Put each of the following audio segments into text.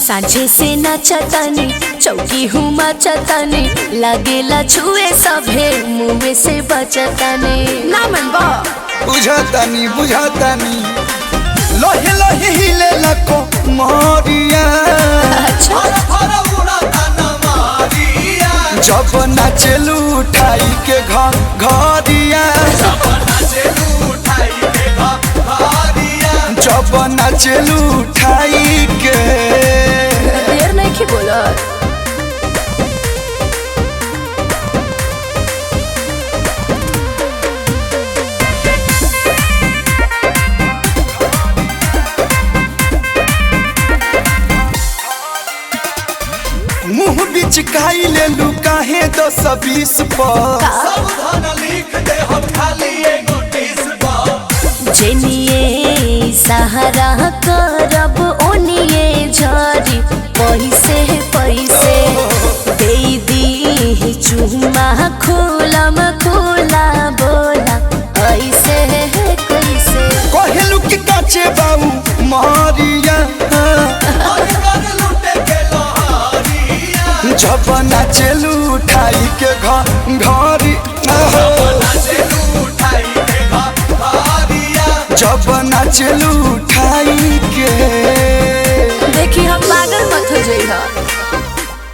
सांझे से नचतनी चौकी हूँ मचतनी लगेला छुए सभे मुँह से बचतनी ना मन बा बुझातानी लोहे लोहे हिले लको मोरिया जब नाचलू उठाई के घरिया जब नाचलू उठाई के देर नहीं की बोला मुँह बिच काई ले लू काहे 220 पर सावधान लिख दे हम खाली एगो टीस पर जेनिए सहारा करब ओनिए झरी पैसे दे दी चुमा खोलम खोला बोला ऐसे कैसे कहलू कि काचे बाऊ मारिया जब नाचलू उठाई के घरी जब नाचलू उठाई के देखी हम पागल मत हो जाइए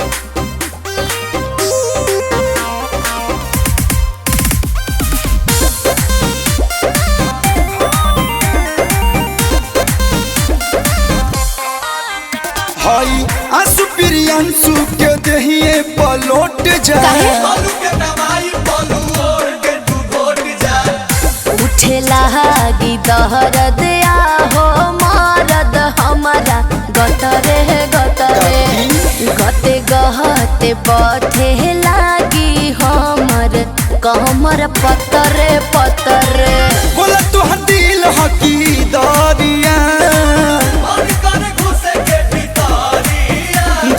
हई आंसू प्रियांशु के देहिए पलोट जाए उठे लागी दहरद आहो मरद हमारा गतरे गते गहते बथे लागी हमर कमर पतरे बोला तुहर दिल हकी दरिया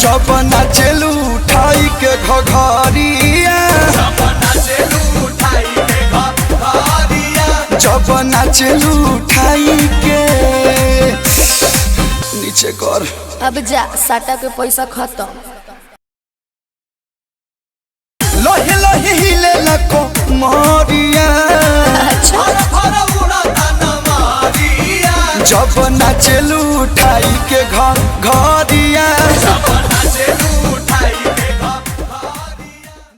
जब नाचलू उठाई के घरिया जब नाचलू उठाई के नीचे कर अब जा साटा के पैसा खत्म लोहे लोहे हिले लको मोरिया जब नाचलू उठाई के घरिया